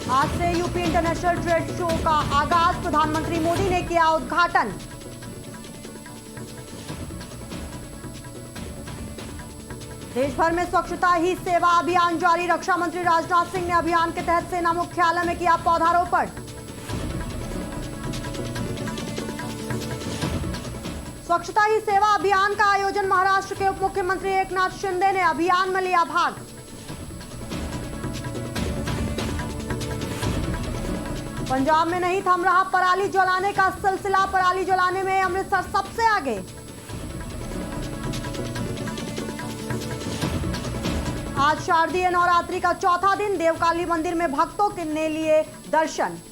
आज से UP international trade show का आगाज, प्रधानमंत्री मोदी ने किया उद्घाटन। देश भर में स्वच्छता ही सेवा अभियान जारी, रक्षा मंत्री राजनाथ सिंह ने अभियान के तहत सेना मुख्यालय में किया पौधारोपण। स्वच्छता ही सेवा अभियान का आयोजन, महाराष्ट्र के उप मुख्यमंत्री एकनाथ शिंदे ने अभियान में लिया भाग। पंजाब में नहीं थम रहा पराली जलाने का सिलसिला, पराली जलाने में अमृतसर सबसे आगे। आज शारदीय नवरात्रि का चौथा दिन, देवकाली मंदिर में भक्तों ने लिए दर्शन।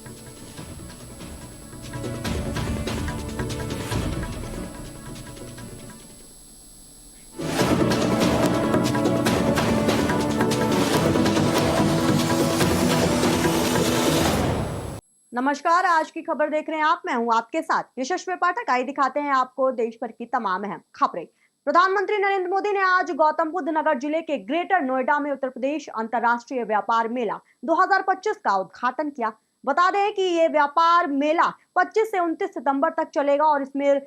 नमस्कार, आज की खबर देख रहे हैं आप। मैं हूं आपके साथ यशस्वी पाठक। आइए दिखाते हैं आपको देश भर की तमाम अहम खबरें। प्रधानमंत्री नरेंद्र मोदी ने आज गौतम बुद्ध नगर जिले के ग्रेटर नोएडा में उत्तर प्रदेश अंतर्राष्ट्रीय व्यापार मेला 2025 का उद्घाटन किया। बता दें कि ये व्यापार मेला 25 से 29 सितंबर तक चलेगा और इसमें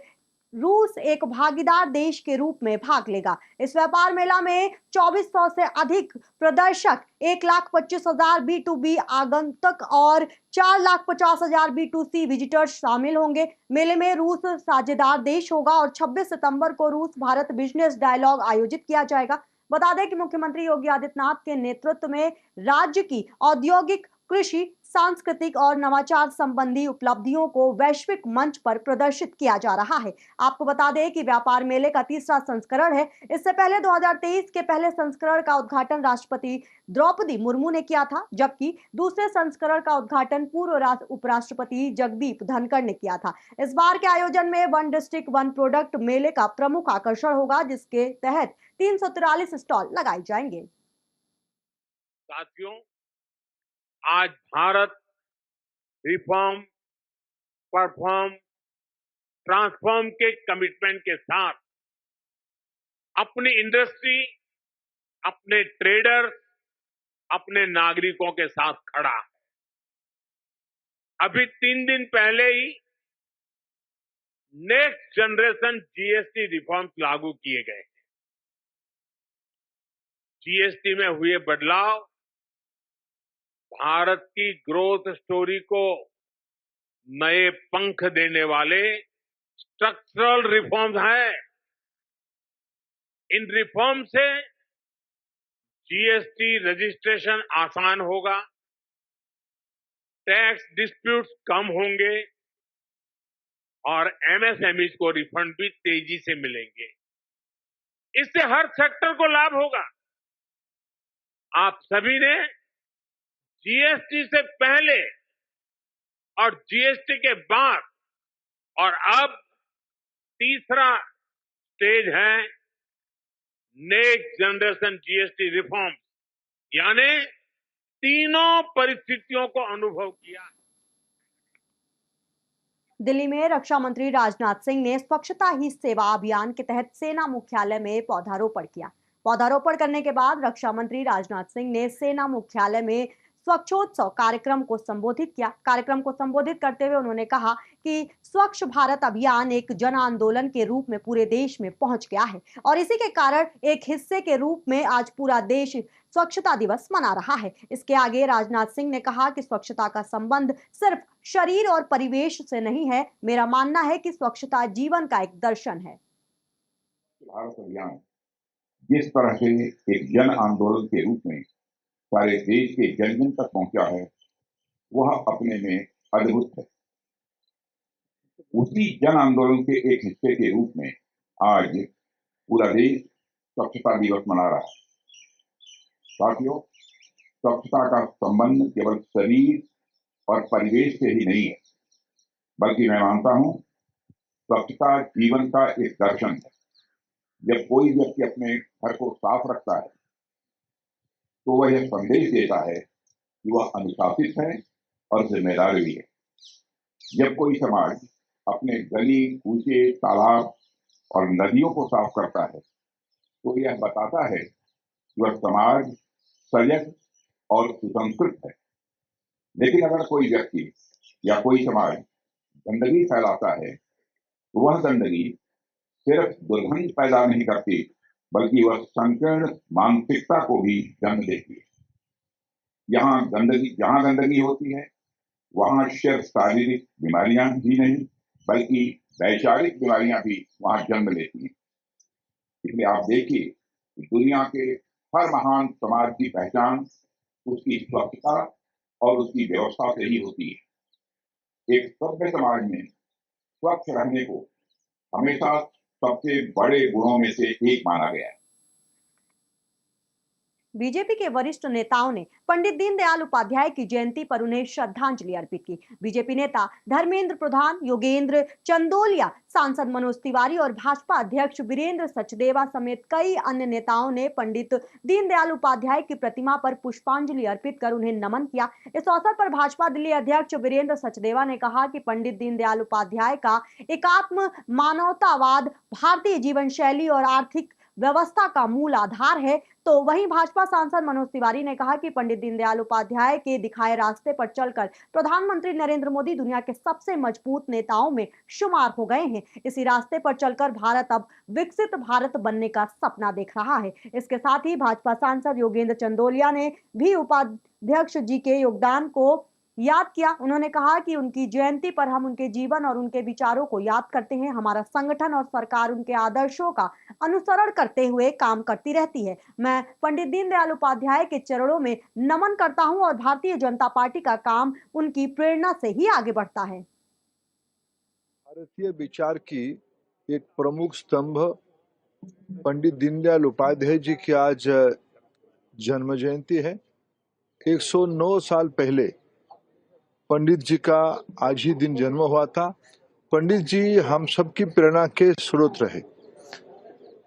रूस एक भागीदार देश के रूप में भाग लेगा। इस व्यापार मेला में 2400 से अधिक प्रदर्शक, 1,25,000 B2B आगंतुक और 4,50,000 B2C विजिटर्स शामिल होंगे। मेले में रूस साझेदार देश होगा और 26 सितंबर को रूस भारत बिजनेस डायलॉग आयोजित किया जाएगा। बता दें कि मुख्यमंत्री योगी आदित्यनाथ के नेतृत्व में राज्य की औद्योगिक, कृषि, सांस्कृतिक और नवाचार संबंधी उपलब्धियों को वैश्विक मंच पर प्रदर्शित किया जा रहा है। आपको बता दें कि व्यापार मेले का तीसरा संस्करण है। इससे पहले 2023 के पहले संस्करण का उद्घाटन राष्ट्रपति द्रौपदी मुर्मू ने किया था, जबकि दूसरे संस्करण का उद्घाटन पूर्व उपराष्ट्रपति जगदीप धनखड़ ने किया था। इस बार के आयोजन में वन डिस्ट्रिक्ट वन प्रोडक्ट मेले का प्रमुख आकर्षण होगा, जिसके तहत 343 स्टॉल लगाए जाएंगे। साथियों, आज भारत रिफॉर्म, परफॉर्म, ट्रांसफॉर्म के कमिटमेंट के साथ अपनी इंडस्ट्री, अपने ट्रेडर्स, अपने नागरिकों के साथ खड़ा है। अभी 3 दिन पहले ही नेक्स्ट जनरेशन जीएसटी रिफॉर्म्स लागू किए गए। जीएसटी में हुए बदलाव भारत की ग्रोथ स्टोरी को नए पंख देने वाले स्ट्रक्चरल रिफॉर्म्स हैं। इन रिफॉर्म से जीएसटी रजिस्ट्रेशन आसान होगा, टैक्स डिस्प्यूट्स कम होंगे और एमएसएमईज को रिफंड भी तेजी से मिलेंगे। इससे हर सेक्टर को लाभ होगा। आप सभी ने जीएसटी से पहले और जीएसटी के बाद और अब तीसरा स्टेज है नेक्स्ट जनरेशन जीएसटी रिफॉर्म, यानी तीनों परिस्थितियों को अनुभव किया। दिल्ली में रक्षा मंत्री राजनाथ सिंह ने स्वच्छता ही सेवा अभियान के तहत सेना मुख्यालय में पौधारोपण किया। पौधारोपण करने के बाद रक्षा मंत्री राजनाथ सिंह ने सेना मुख्यालय में स्वच्छोत्सव कार्यक्रम को संबोधित किया। कार्यक्रम को संबोधित करते हुए उन्होंने कहा कि स्वच्छ भारत अभियान एक जन आंदोलन के रूप में पूरे देश में पहुंच गया है और इसी के कारण एक हिस्से के रूप में आज पूरा देश स्वच्छता दिवस मना रहा है। इसके आगे राजनाथ सिंह ने कहा कि स्वच्छता का संबंध सिर्फ शरीर और परिवेश से नहीं है। मेरा मानना है कि स्वच्छता जीवन का एक दर्शन है। भारत अभियान जिस तरह से एक जन आंदोलन के रूप में सारे देश के जन जन तक पहुंचा है, वह अपने में अद्भुत है। उसी जन आंदोलन के एक हिस्से के रूप में आज पूरा देश स्वच्छता दिवस मना रहा है। साथियों, स्वच्छता का संबंध केवल शरीर और परिवेश से ही नहीं है, बल्कि मैं मानता हूं स्वच्छता जीवन का एक दर्शन है। जब कोई व्यक्ति अपने घर को साफ रखता है तो वह यह संदेश देता है कि वह अनुशासित है और जिम्मेदार भी है। जब कोई समाज अपने गली, कूचे, तालाब और नदियों को साफ करता है तो यह बताता है कि वह समाज सजग और सुसंस्कृत है। लेकिन अगर कोई व्यक्ति या कोई समाज गंदगी फैलाता है तो वह गंदगी सिर्फ दुर्गंध पैदा नहीं करती, बल्कि वह संकीर्ण मानसिकता को भी जन्म देती है। जहां गंदगी होती है वहां सिर्फ शारीरिक बीमारियां ही नहीं बल्कि वैचारिक बीमारियां भी वहां जन्म लेती हैं। इसलिए आप देखिए कि दुनिया के हर महान समाज की पहचान उसकी स्वच्छता और उसकी व्यवस्था से ही होती है। एक सभ्य समाज में स्वच्छ रहने को हमेशा सबसे बड़े गुणों में से एक माना गया है। बीजेपी के वरिष्ठ नेताओं ने पंडित दीनदयाल उपाध्याय की जयंती पर उन्हें श्रद्धांजलि अर्पित की। बीजेपी नेता धर्मेंद्र प्रधान, योगेंद्र चंदोलिया, सांसद मनोज तिवारी और भाजपा अध्यक्ष वीरेंद्र सचदेवा समेत कई अन्य नेताओं ने पंडित दीनदयाल उपाध्याय की प्रतिमा पर पुष्पांजलि अर्पित कर उन्हें नमन किया। इस अवसर पर भाजपा दिल्ली अध्यक्ष वीरेंद्र सचदेवा ने कहा कि पंडित दीनदयाल उपाध्याय का एकात्म मानवतावाद भारतीय जीवन शैली और आर्थिक व्यवस्था का मूल आधार है। तो वहीं भाजपा सांसद मनोज तिवारी ने कहा कि पंडित दीनदयाल उपाध्याय के दिखाए रास्ते पर चलकर प्रधानमंत्री नरेंद्र मोदी दुनिया के सबसे मजबूत नेताओं में शुमार हो गए हैं। इसी रास्ते पर चलकर भारत अब विकसित भारत बनने का सपना देख रहा है। इसके साथ ही भाजपा सांसद योगेंद्र चंदोलिया ने भी उपाध्यक्ष जी के योगदान को याद किया। उन्होंने कहा कि उनकी जयंती पर हम उनके जीवन और उनके विचारों को याद करते हैं। हमारा संगठन और सरकार उनके आदर्शों का अनुसरण करते हुए काम करती रहती है। मैं पंडित दीनदयाल उपाध्याय के चरणों में नमन करता हूं और भारतीय जनता पार्टी का काम उनकी प्रेरणा से ही आगे बढ़ता है। भारतीय विचार की एक प्रमुख स्तंभ पंडित दीनदयाल उपाध्याय जी की आज जन्म जयंती है। 109 साल पहले पंडित जी का आज ही दिन जन्म हुआ था। पंडित जी हम सबकी प्रेरणा के स्रोत रहे।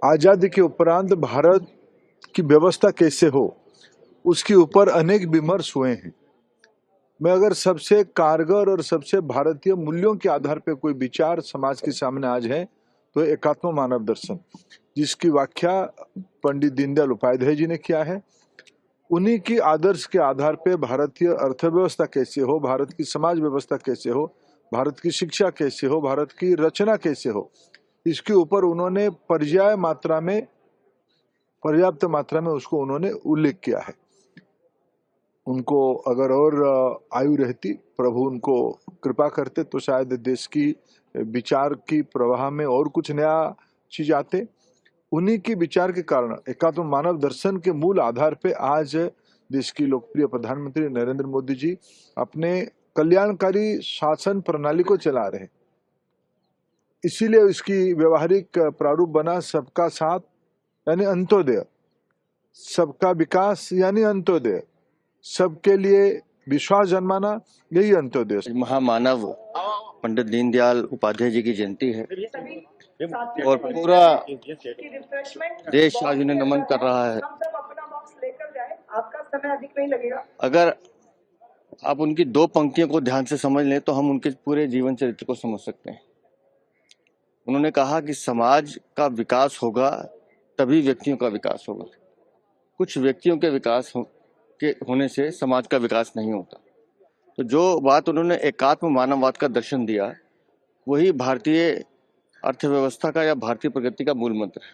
आजादी के उपरांत भारत की व्यवस्था कैसे हो उसके ऊपर अनेक विमर्श हुए हैं। मैं अगर सबसे कारगर और सबसे भारतीय मूल्यों के आधार पर कोई विचार समाज के सामने आज है तो एकात्म मानव दर्शन, जिसकी व्याख्या पंडित दीनदयाल उपाध्याय जी ने किया है। उन्हीं की आदर्श के आधार पे भारतीय अर्थव्यवस्था कैसे हो, भारत की समाज व्यवस्था कैसे हो, भारत की शिक्षा कैसे हो, भारत की रचना कैसे हो, इसके ऊपर उन्होंने पर्याप्त मात्रा में उसको उन्होंने उल्लेख किया है। उनको अगर और आयु रहती, प्रभु उनको कृपा करते तो शायद देश की विचार की प्रवाह में और कुछ नया चीज आते। उन्हीं की विचार के कारण एकात्म मानव दर्शन के मूल आधार पे आज देश की लोकप्रिय प्रधानमंत्री नरेंद्र मोदी जी अपने कल्याणकारी शासन प्रणाली को चला रहे हैं। इसीलिए इसकी व्यवहारिक प्रारूप बना सबका साथ यानी अंत्योदय, सबका विकास यानी अंत्योदय, सबके लिए विश्वास जन्माना, यही अंत्योदय। महामानव पंडित दीनदयाल उपाध्याय जी की जयंती है और पूरा देश आज उन्हें नमन कर रहा है। आपका समय अधिक नहीं लगेगा। अगर आप उनकी दो पंक्तियों को ध्यान से समझ लें तो हम उनके पूरे जीवन चरित्र को समझ सकते हैं। उन्होंने कहा कि समाज का विकास होगा तभी व्यक्तियों का विकास होगा। कुछ व्यक्तियों के विकास होने से समाज का विकास नहीं होता। तो जो बात उन्होंने एकात्म मानववाद का दर्शन दिया वही भारतीय अर्थव्यवस्था का या भारतीय प्रगति का मूल मंत्र है।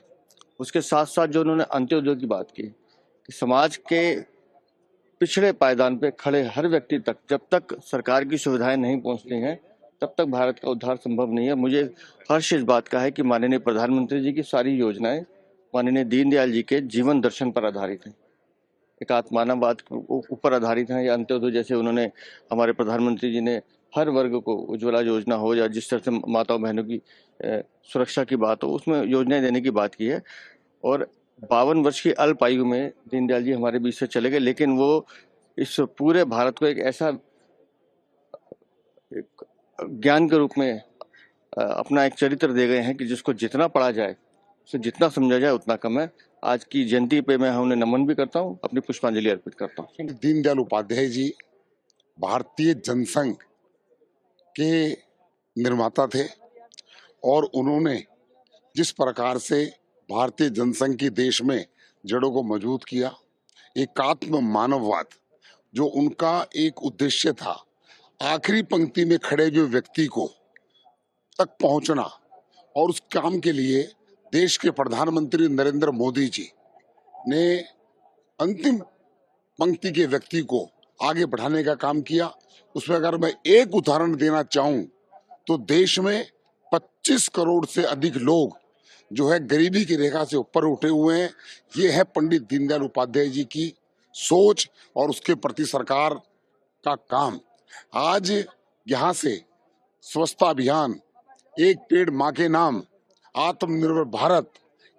उसके साथ साथ जो उन्होंने अंत्योदय की बात की कि समाज के पिछड़े पायदान पे खड़े हर व्यक्ति तक जब तक सरकार की सुविधाएं नहीं पहुंचती हैं तब तक भारत का उद्धार संभव नहीं है। मुझे हर्ष इस बात का है कि माननीय प्रधानमंत्री जी की सारी योजनाएं माननीय दीनदयाल जी के जीवन दर्शन पर आधारित हैं, एकात्म मानववाद के ऊपर आधारित हैं। या अंत्योदय जैसे उन्होंने हमारे प्रधानमंत्री जी ने हर वर्ग को उज्ज्वला योजना हो या जिस तरह से माताओं बहनों की सुरक्षा की बात हो उसमें योजनाएं देने की बात की है। और 52 वर्ष की अल्प आयु में दीनदयाल जी हमारे बीच से चले गए, लेकिन वो इस पूरे भारत को एक ऐसा ज्ञान के रूप में अपना एक चरित्र दे गए हैं कि जिसको जितना पढ़ा जाए, उसे जितना समझा जाए उतना कम है। आज की जयंती पे मैं उन्हें नमन भी करता हूँ, अपनी पुष्पांजलि अर्पित करता हूँ। दीनदयाल उपाध्याय जी भारतीय जनसंघ के निर्माता थे और उन्होंने जिस प्रकार से भारतीय जनसंघ की देश में जड़ों को मजबूत किया, एकात्म मानववाद जो उनका एक उद्देश्य था, आखिरी पंक्ति में खड़े हुए व्यक्ति को तक पहुंचना, और उस काम के लिए देश के प्रधानमंत्री नरेंद्र मोदी जी ने अंतिम पंक्ति के व्यक्ति को आगे बढ़ाने का काम किया। उसमें अगर मैं एक उदाहरण देना चाहूं तो देश में 25 करोड़ से अधिक लोग जो है गरीबी की रेखा से ऊपर उठे हुए हैं। ये है पंडित दीनदयाल उपाध्याय जी की सोच और उसके प्रति सरकार का काम। आज यहाँ से स्वच्छता अभियान, एक पेड़ माँ के नाम, आत्मनिर्भर भारत,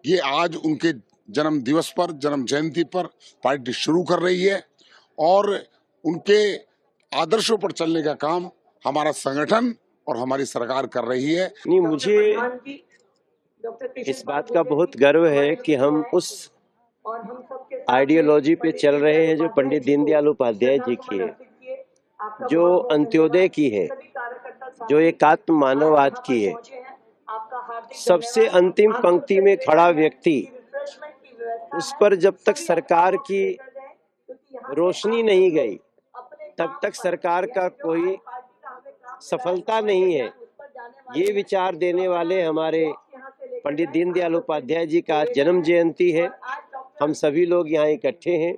ये आज उनके जन्म दिवस पर, जन्म जयंती पर पार्टी शुरू कर रही है और उनके आदर्शों पर चलने का काम हमारा संगठन और हमारी सरकार कर रही है। नहीं, मुझे इस बात का बहुत गर्व है कि हम उस आइडियोलॉजी पे चल रहे हैं जो पंडित दीनदयाल उपाध्याय जी की है, जो अंत्योदय की है, जो एकात्म मानववाद की है। सबसे अंतिम पंक्ति में खड़ा व्यक्ति, उस पर जब तक सरकार की रोशनी नहीं गई तब तक सरकार का कोई सफलता नहीं है। ये विचार देने वाले हमारे पंडित दीनदयाल उपाध्याय जी का जन्म जयंती है। हम सभी लोग यहाँ इकट्ठे हैं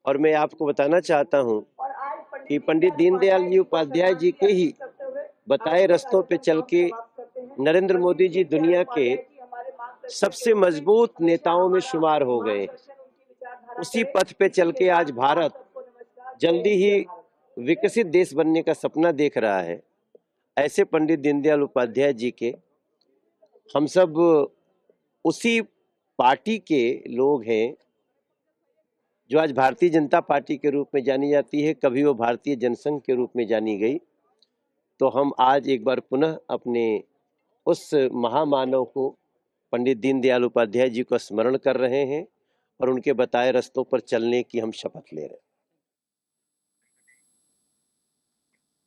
और मैं आपको बताना चाहता हूँ कि पंडित दीनदयाल जी उपाध्याय जी के ही बताए रास्तों पे चल के नरेंद्र मोदी जी दुनिया के सबसे मजबूत नेताओं में शुमार हो गए। उसी पथ पे चल के आज भारत जल्दी ही विकसित देश बनने का सपना देख रहा है। ऐसे पंडित दीनदयाल उपाध्याय जी के हम सब उसी पार्टी के लोग हैं जो आज भारतीय जनता पार्टी के रूप में जानी जाती है, कभी वो भारतीय जनसंघ के रूप में जानी गई। तो हम आज एक बार पुनः अपने उस महामानव को, पंडित दीनदयाल उपाध्याय जी को स्मरण कर रहे हैं और उनके बताए रास्तों पर चलने की हम शपथ ले रहे हैं।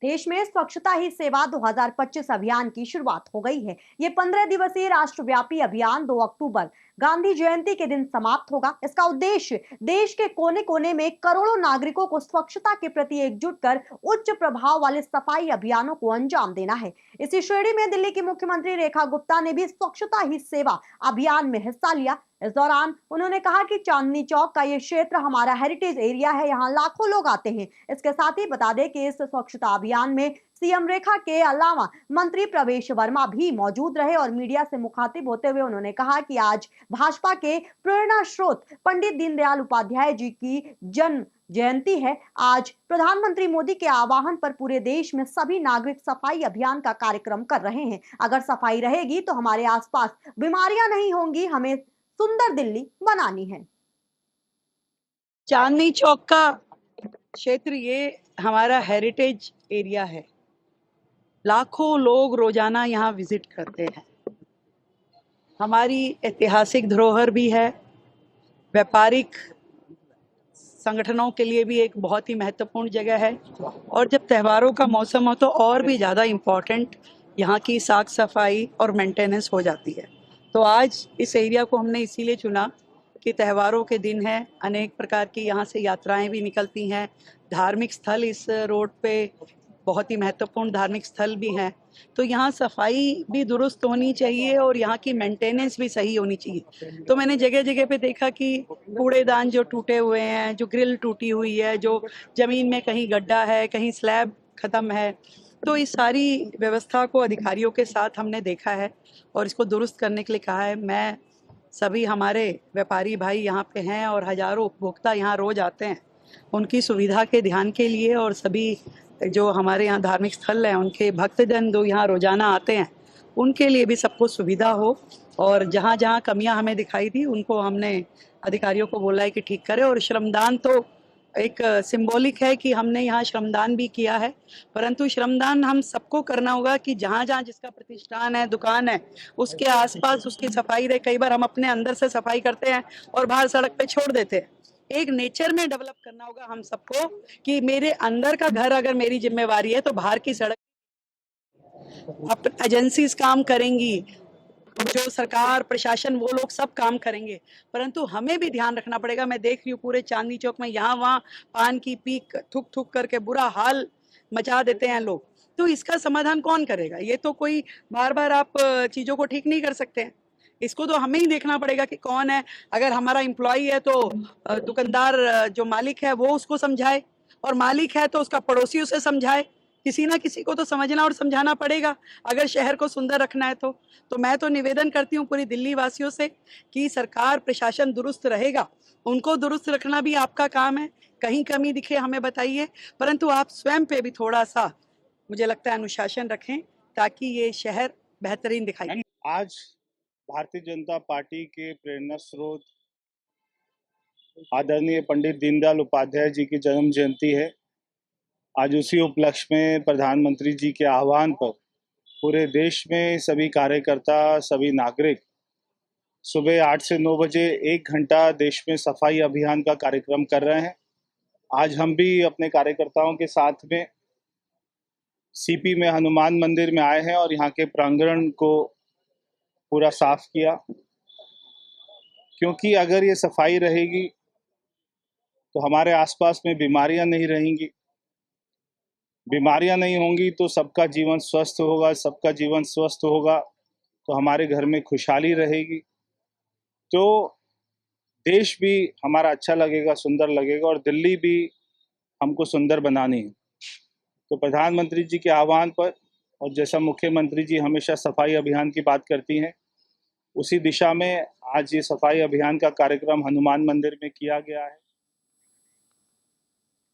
देश में स्वच्छता ही सेवा 2025 अभियान की शुरुआत हो गई है। ये 15 दिवसीय राष्ट्रव्यापी अभियान 2 अक्टूबर गांधी जयंती के दिन समाप्त होगा। इसका उद्देश्य देश के कोने कोने में करोड़ों नागरिकों को स्वच्छता के प्रति एकजुट कर उच्च प्रभाव वाले सफाई अभियानों को अंजाम देना है। इसी श्रेणी में दिल्ली की मुख्यमंत्री रेखा गुप्ता ने भी स्वच्छता ही सेवा अभियान में हिस्सा लिया। इस दौरान उन्होंने कहा कि चांदनी चौक का ये क्षेत्र हमारा हेरिटेज एरिया है, यहाँ लाखों लोग आते हैं। इसके साथ ही बता दें कि इस स्वच्छता अभियान में सीएम रेखा के अलावा मंत्री प्रवेश वर्मा भी मौजूद रहे और मीडिया से मुखातिब होते हुए उन्होंने कहा कि आज भाजपा के प्रेरणा स्रोत पंडित दीनदयाल उपाध्याय जी की जन्म जयंती है। आज प्रधानमंत्री मोदी के आह्वान पर पूरे देश में सभी नागरिक सफाई अभियान का कार्यक्रम कर रहे हैं। अगर सफाई रहेगी तो हमारे आसपास बीमारियां नहीं होंगी, हमें सुंदर दिल्ली बनानी है। चांदनी चौक का क्षेत्र ये हमारा हेरिटेज एरिया है। लाखों लोग रोजाना यहाँ विजिट करते हैं। हमारी ऐतिहासिक धरोहर भी है, व्यापारिक संगठनों के लिए भी एक बहुत ही महत्वपूर्ण जगह है और जब त्योहारों का मौसम हो तो और भी ज़्यादा इम्पोर्टेंट यहाँ की साफ सफाई और मेंटेनेंस हो जाती है। तो आज इस एरिया को हमने इसीलिए चुना कि त्योहारों के दिन है, अनेक प्रकार की यहाँ से यात्राएं भी निकलती हैं, धार्मिक स्थल इस रोड पे बहुत ही महत्वपूर्ण धार्मिक स्थल भी हैं, तो यहाँ सफाई भी दुरुस्त होनी चाहिए और यहाँ की मेंटेनेंस भी सही होनी चाहिए। तो मैंने जगह जगह पे देखा कि कूड़ेदान जो टूटे हुए हैं, जो ग्रिल टूटी हुई है, जो ज़मीन में कहीं गड्ढा है, कहीं स्लैब ख़त्म है, तो इस सारी व्यवस्था को अधिकारियों के साथ हमने देखा है और इसको दुरुस्त करने के लिए कहा है। मैं सभी हमारे व्यापारी भाई यहाँ पे हैं और हज़ारों उपभोक्ता यहाँ रोज़ आते हैं, उनकी सुविधा के ध्यान के लिए और सभी जो हमारे यहाँ धार्मिक स्थल हैं उनके भक्तजन जो यहाँ रोज़ाना आते हैं उनके लिए भी सबको सुविधा हो। और जहाँ जहाँ कमियाँ हमें दिखाई दी उनको हमने अधिकारियों को बोला है कि ठीक करें। और श्रमदान तो एक सिंबॉलिक है कि हमने यहाँ श्रमदान भी किया है, परंतु श्रमदान हम सबको करना होगा कि जहाँ जहाँ जिसका प्रतिष्ठान है, दुकान है, उसके आसपास उसकी सफाई रहे। कई बार हम अपने अंदर से सफाई करते हैं और बाहर सड़क पे छोड़ देते हैं। एक नेचर में डेवलप करना होगा हम सबको कि मेरे अंदर का घर अगर मेरी जिम्मेवारी है तो बाहर की सड़क अब एजेंसीज काम करेंगी, जो सरकार प्रशासन वो लोग सब काम करेंगे, परंतु हमें भी ध्यान रखना पड़ेगा। मैं देख रही हूँ पूरे चांदनी चौक में यहाँ वहाँ पान की पीक थूक थूक करके बुरा हाल मचा देते हैं लोग। तो इसका समाधान कौन करेगा? ये तो कोई बार बार आप चीजों को ठीक नहीं कर सकते हैं। इसको तो हमें ही देखना पड़ेगा कि कौन है। अगर हमारा एम्प्लॉय है तो दुकानदार जो मालिक है वो उसको समझाए, और मालिक है तो उसका पड़ोसी उसे समझाए। किसी ना किसी को तो समझना और समझाना पड़ेगा अगर शहर को सुंदर रखना है तो मैं तो निवेदन करती हूँ पूरी दिल्ली वासियों से कि सरकार प्रशासन दुरुस्त रहेगा, उनको दुरुस्त रखना भी आपका काम है। कहीं कमी दिखे हमें बताइए, परंतु आप स्वयं पे भी थोड़ा सा मुझे लगता है अनुशासन रखें ताकि ये शहर बेहतरीन दिखाई दे। आज भारतीय जनता पार्टी के प्रेरणा स्रोत आदरणीय पंडित दीनदयाल उपाध्याय जी की जन्म जयंती है। आज उसी उपलक्ष्य में प्रधानमंत्री जी के आह्वान पर पूरे देश में सभी कार्यकर्ता, सभी नागरिक सुबह 8 से 9 बजे 1 घंटा देश में सफाई अभियान का कार्यक्रम कर रहे हैं। आज हम भी अपने कार्यकर्ताओं के साथ में सीपी में हनुमान मंदिर में आए हैं और यहाँ के प्रांगण को पूरा साफ किया, क्योंकि अगर ये सफाई रहेगी तो हमारे आसपास में बीमारियां नहीं रहेंगी। बीमारियां नहीं होंगी तो सबका जीवन स्वस्थ होगा, सबका जीवन स्वस्थ होगा तो हमारे घर में खुशहाली रहेगी, तो देश भी हमारा अच्छा लगेगा, सुंदर लगेगा, और दिल्ली भी हमको सुंदर बनानी है। तो प्रधानमंत्री जी के आह्वान पर, और जैसा मुख्यमंत्री जी हमेशा सफाई अभियान की बात करती हैं, उसी दिशा में आज ये सफाई अभियान का कार्यक्रम हनुमान मंदिर में किया गया है।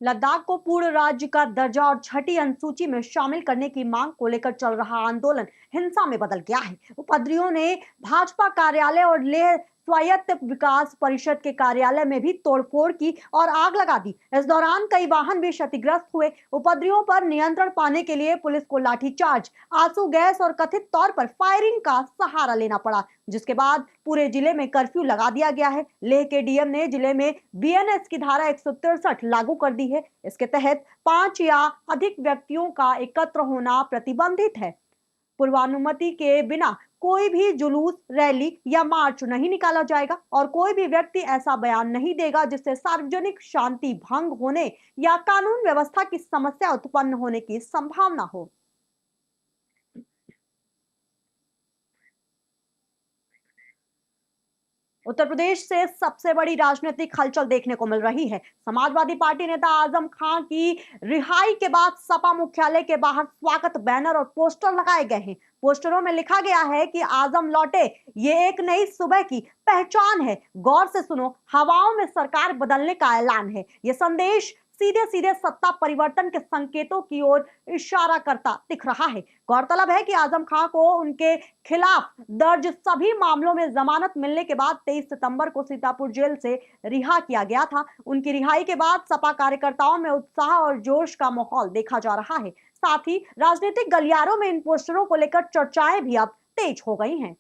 लद्दाख को पूर्ण राज्य का दर्जा और छठी अनुसूची में शामिल करने की मांग को लेकर चल रहा आंदोलन हिंसा में बदल गया है। उपद्रवियों ने भाजपा कार्यालय और लेह स्वायत्त विकास परिषद के कार्यालय में भी तोड़फोड़ की और आग लगा दी। इस दौरान कई वाहन भी क्षतिग्रस्त हुए। उपद्रवियों पर नियंत्रण पाने के लिए पुलिस को लाठीचार्ज, आंसू गैस और कथित तौर पर फायरिंग का सहारा लेना पड़ा, जिसके बाद पूरे जिले में कर्फ्यू लगा दिया गया है। लेह के डीएम ने जिले में बीएनएस की धारा 163 लागू कर दी है। इसके तहत 5 या अधिक व्यक्तियों का एकत्र होना प्रतिबंधित है। पूर्वानुमति के बिना कोई भी जुलूस, रैली या मार्च नहीं निकाला जाएगा और कोई भी व्यक्ति ऐसा बयान नहीं देगा जिससे सार्वजनिक शांति भंग होने या कानून व्यवस्था की समस्या उत्पन्न होने की संभावना हो। उत्तर प्रदेश से सबसे बड़ी राजनीतिक हलचल देखने को मिल रही है। समाजवादी पार्टी नेता आजम खान की रिहाई के बाद सपा मुख्यालय के बाहर स्वागत बैनर और पोस्टर लगाए गए हैं। पोस्टरों में लिखा गया है कि आजम लौटे, ये एक नई सुबह की पहचान है। गौर से सुनो, हवाओं में सरकार बदलने का ऐलान है। ये संदेश सीधे सीधे सत्ता परिवर्तन के संकेतों की ओर इशारा करता दिख रहा है। गौरतलब है कि आजम खान को उनके खिलाफ दर्ज सभी मामलों में जमानत मिलने के बाद 23 सितंबर को सीतापुर जेल से रिहा किया गया था। उनकी रिहाई के बाद सपा कार्यकर्ताओं में उत्साह और जोश का माहौल देखा जा रहा है। साथ ही राजनीतिक गलियारों में इन पोस्टरों को लेकर चर्चाएं भी अब तेज हो गई हैं।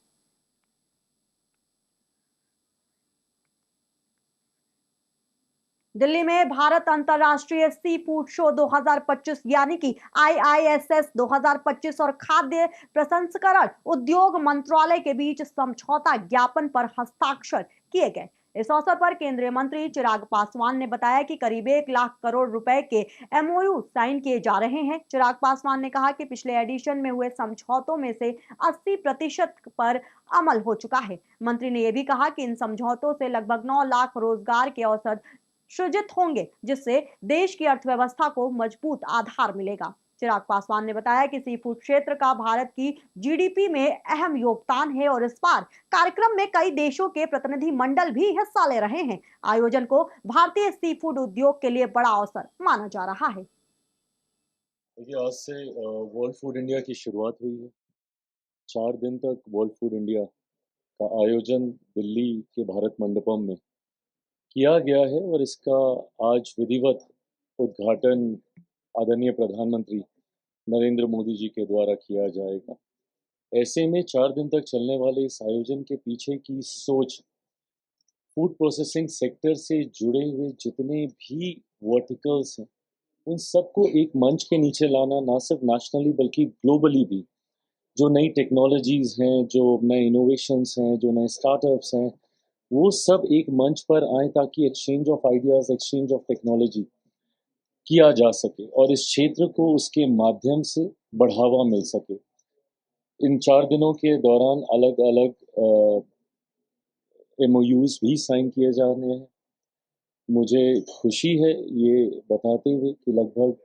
दिल्ली में भारत अंतर्राष्ट्रीय सी फूड शो 2025 यानी कि IISS 2025 और खाद्य प्रसंस्करण उद्योग मंत्रालय के बीच समझौता ज्ञापन पर हस्ताक्षर किए गए। इस अवसर पर केंद्रीय मंत्री चिराग पासवान ने बताया कि करीब 1 लाख करोड़ रुपए के MOU साइन किए जा रहे हैं। चिराग पासवान ने कहा कि पिछले एडिशन में हुए समझौतों में से 80% पर अमल हो चुका है। मंत्री ने यह भी कहा कि इन समझौतों से लगभग 9 लाख रोजगार के अवसर सृजित होंगे, जिससे देश की अर्थव्यवस्था को मजबूत आधार मिलेगा। चिराग पासवान ने बताया कि सी फूड क्षेत्र का भारत की GDP में अहम योगदान है और इस बार कार्यक्रम में कई देशों के प्रतिनिधि मंडल भी हिस्सा ले रहे हैं। आयोजन को भारतीय सी फूड उद्योग के लिए बड़ा अवसर माना जा रहा है। आज से वर्ल्ड फूड इंडिया की शुरुआत हुई है। 4 दिन तक वर्ल्ड फूड इंडिया का आयोजन दिल्ली के भारत मंडपम में किया गया है और इसका आज विधिवत उद्घाटन आदरणीय प्रधानमंत्री नरेंद्र मोदी जी के द्वारा किया जाएगा। ऐसे में 4 दिन तक चलने वाले इस आयोजन के पीछे की सोच फूड प्रोसेसिंग सेक्टर से जुड़े हुए जितने भी वर्टिकल्स हैं उन सबको एक मंच के नीचे लाना, ना सिर्फ नेशनली बल्कि ग्लोबली भी, जो नई टेक्नोलॉजीज हैं, जो नए इनोवेशंस हैं, जो नए स्टार्टअप्स हैं, वो सब एक मंच पर आए ताकि exchange of ideas, exchange of technology किया जा सके और इस क्षेत्र को उसके माध्यम से बढ़ावा मिल सके। इन 4 दिनों के दौरान अलग-अलग एमओयूज़ भी साइन किए जाने हैं। मुझे खुशी है ये बताते हुए कि लगभग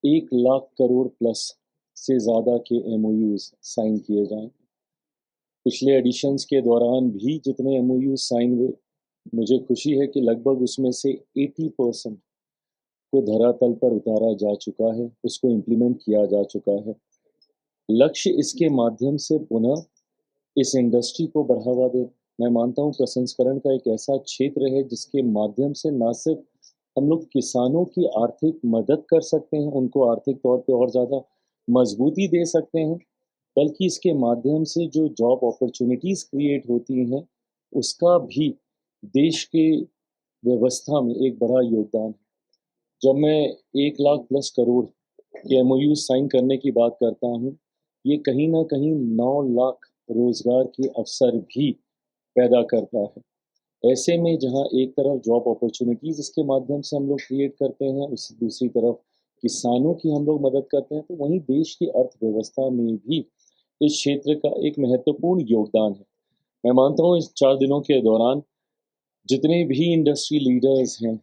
1 लाख करोड़ प्लस से ज़्यादा के एमओयूज़ साइन किए जाएँ। पिछले एडिशंस के दौरान भी जितने एमओयूज़ साइन हुए, मुझे खुशी है कि लगभग उसमें से 80% को धरातल पर उतारा जा चुका है, उसको इम्प्लीमेंट किया जा चुका है। लक्ष्य इसके माध्यम से पुनः इस इंडस्ट्री को बढ़ावा दे। मैं मानता हूँ प्रसंस्करण का एक ऐसा क्षेत्र है जिसके माध्यम से ना सिर्फ हम लोग किसानों की आर्थिक मदद कर सकते हैं, उनको आर्थिक तौर पे और ज़्यादा मजबूती दे सकते हैं, बल्कि इसके माध्यम से जो जॉब अपॉर्चुनिटीज़ क्रिएट होती हैं, उसका भी देश के व्यवस्था में एक बड़ा योगदान है। जब मैं 1 लाख प्लस करोड़ के एमओयू साइन करने की बात करता हूँ, ये कहीं न कहीं 9 लाख रोज़गार के अवसर भी पैदा करता है। ऐसे में जहाँ एक तरफ जॉब अपॉर्चुनिटीज़ इसके माध्यम से हम लोग क्रिएट करते हैं, उस दूसरी तरफ किसानों की हम लोग मदद करते हैं, तो वहीं देश की अर्थव्यवस्था में भी इस क्षेत्र का एक महत्वपूर्ण योगदान है। मैं मानता हूँ इस 4 दिनों के दौरान जितने भी इंडस्ट्री लीडर्स हैं,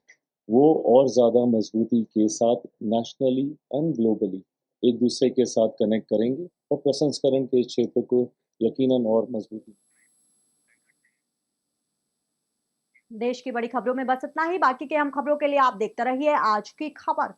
वो और ज़्यादा मजबूती के साथ नेशनली एंड ग्लोबली एक दूसरे के साथ कनेक्ट करेंगे और प्रसंस्करण के क्षेत्र को यकीनन और मजबूती। देश की बड़ी खबरों में बस इतना ही। बाकी के अहम खबरों के लिए आप देखते रहिए आज की खबर।